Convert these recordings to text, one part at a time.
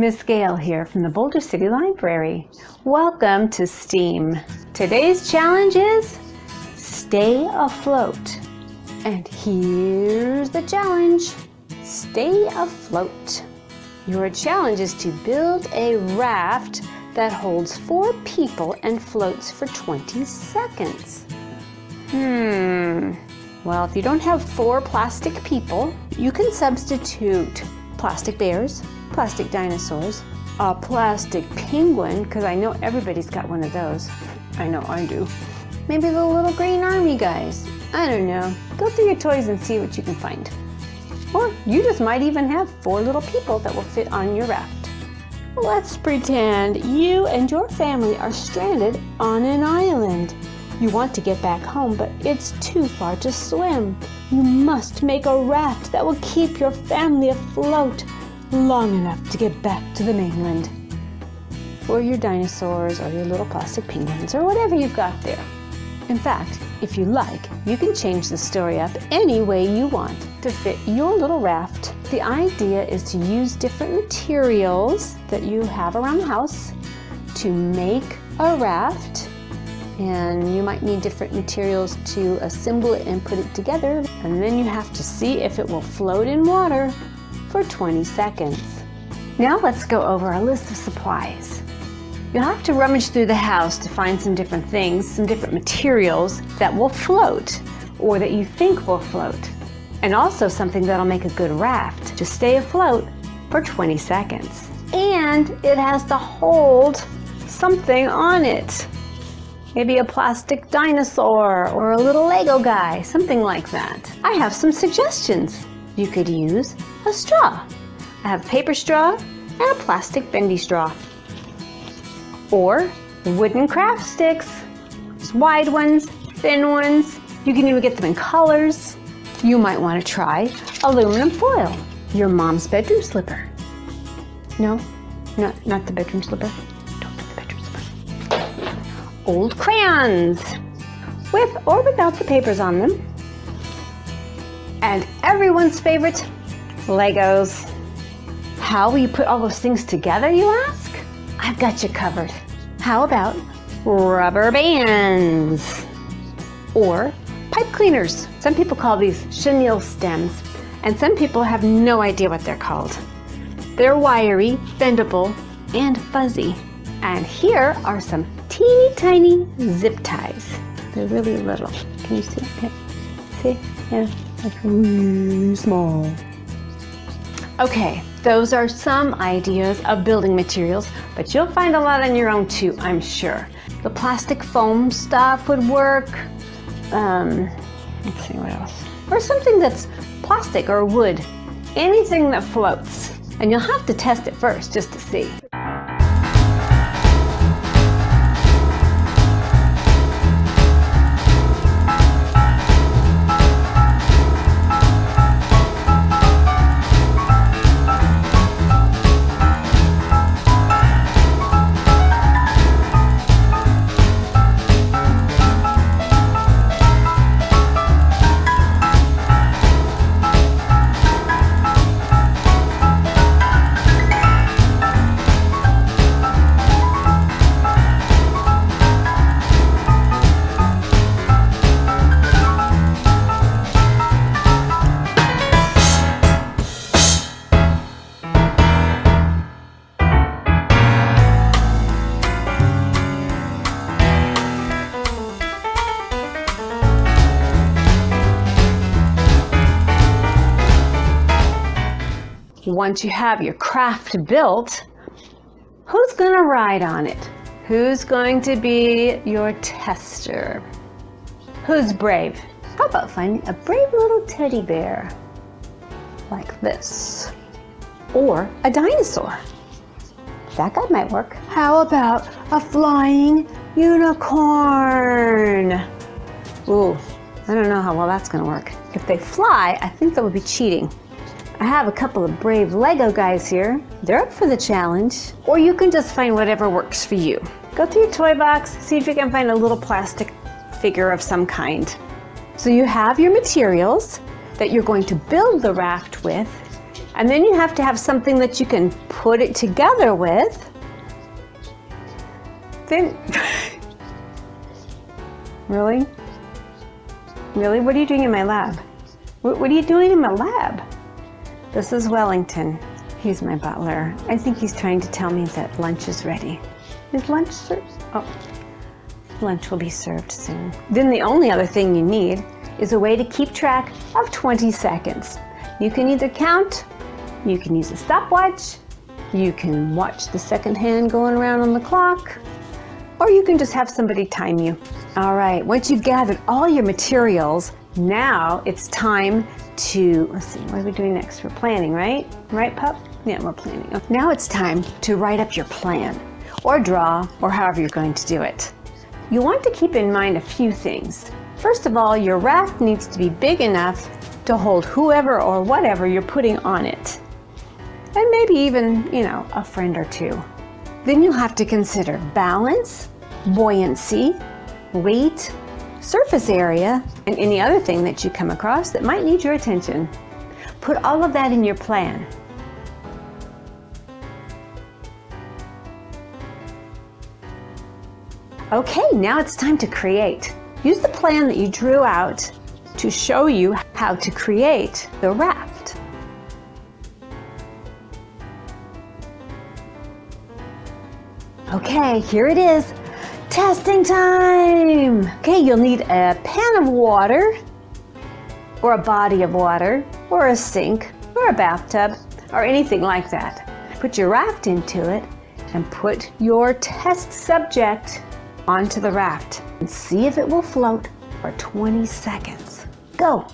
Miss Gayle here from the Boulder City Library. Welcome to STEAM. Today's challenge is stay afloat. And here's the challenge. Stay afloat. Your challenge is to build a raft that holds 4 people and floats for 20 seconds. Well, if you don't have 4 plastic people, you can substitute plastic bears, plastic dinosaurs, a plastic penguin, because I know everybody's got one of those. I know I do. Maybe the little green army guys. I don't know. Go through your toys and see what you can find. Or you just might even have 4 little people that will fit on your raft. Let's pretend you and your family are stranded on an island. You want to get back home, but it's too far to swim. You must make a raft that will keep your family afloat long enough to get back to the mainland. Or your dinosaurs, or your little plastic penguins, or whatever you've got there. In fact, if you like, you can change the story up any way you want to fit your little raft. The idea is to use different materials that you have around the house to make a raft. And you might need different materials to assemble it and put it together. And then you have to see if it will float in water for 20 seconds. Now let's go over our list of supplies. You'll have to rummage through the house to find some different things, some different materials that will float or that you think will float. And also something that'll make a good raft to stay afloat for 20 seconds. And it has to hold something on it. Maybe a plastic dinosaur or a little Lego guy, something like that. I have some suggestions. You could use a straw. I have paper straw and a plastic bendy straw. Or wooden craft sticks. There's wide ones, thin ones. You can even get them in colors. You might want to try aluminum foil. Your mom's bedroom slipper. No, not the bedroom slipper. Don't do the bedroom slipper. Old crayons, with or without the papers on them. And everyone's favorite, Legos. How will you put all those things together, you ask? I've got you covered. How about rubber bands? Or pipe cleaners. Some people call these chenille stems, and some people have no idea what they're called. They're wiry, bendable, and fuzzy. And here are some teeny tiny zip ties. They're really little. Can you see? Yeah. See? Yeah. Like really small. Okay, those are some ideas of building materials, but you'll find a lot on your own too, I'm sure. The plastic foam stuff would work. Let's see what else. Or something that's plastic or wood. Anything that floats. And you'll have to test it first just to see. Once you have your craft built, who's going to ride on it? Who's going to be your tester? Who's brave? How about finding a brave little teddy bear like this? Or a dinosaur. That guy might work. How about a flying unicorn? Ooh, I don't know how well that's going to work. If they fly, I think that would be cheating. I have a couple of brave Lego guys here. They're up for the challenge. Or you can just find whatever works for you. Go through your toy box, see if you can find a little plastic figure of some kind. So you have your materials that you're going to build the raft with, And then you have to have something that you can put it together with. Then, really? Really? What are you doing in my lab? What are you doing in my lab? This is Wellington. He's my butler. I think he's trying to tell me that lunch is ready. Is lunch served? Oh, lunch will be served soon. Then the only other thing you need is a way to keep track of 20 seconds. You can either count, you can use a stopwatch, you can watch the second hand going around on the clock, or you can just have somebody time you. All right, once you've gathered all your materials, now it's time to, let's see, what are we doing next? We're planning, right? Right, pup? Yeah, we're planning. Now it's time to write up your plan, or draw, or however you're going to do it. You want to keep in mind a few things. First of all, your raft needs to be big enough to hold whoever or whatever you're putting on it. And maybe even, a friend or two. Then you'll have to consider balance, buoyancy, weight, surface area, and any other thing that you come across that might need your attention. Put all of that in your plan. Okay, now it's time to create. Use the plan that you drew out to show you how to create the raft. Okay, here it is. Testing time! Okay, you'll need a pan of water, or a body of water, or a sink, or a bathtub, or anything like that. Put your raft into it and put your test subject onto the raft and see if it will float for 20 seconds. Go!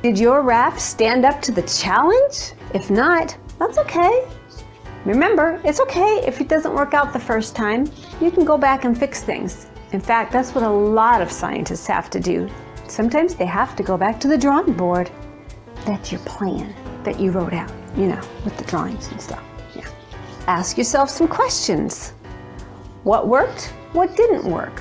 Did your raft stand up to the challenge? If not, that's okay. Remember, it's okay if it doesn't work out the first time. You can go back and fix things. In fact, that's what a lot of scientists have to do. Sometimes they have to go back to the drawing board. That's your plan that you wrote out, with the drawings and stuff. Yeah. Ask yourself some questions. What worked? What didn't work?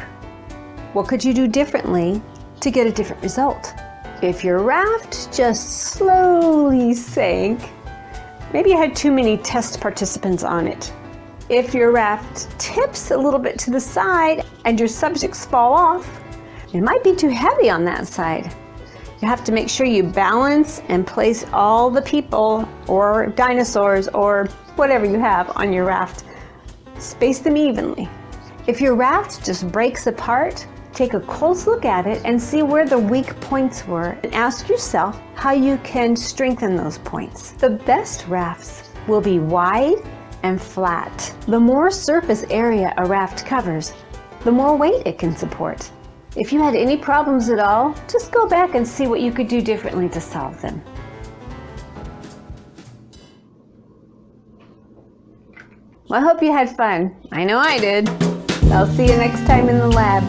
What could you do differently to get a different result? If your raft just slowly sank, maybe you had too many test participants on it. If your raft tips a little bit to the side and your subjects fall off, it might be too heavy on that side. You have to make sure you balance and place all the people or dinosaurs or whatever you have on your raft. Space them evenly. If your raft just breaks apart, take a close look at it and see where the weak points were and ask yourself how you can strengthen those points. The best rafts will be wide and flat. The more surface area a raft covers, the more weight it can support. If you had any problems at all, just go back and see what you could do differently to solve them. Well, I hope you had fun. I know I did. I'll see you next time in the lab.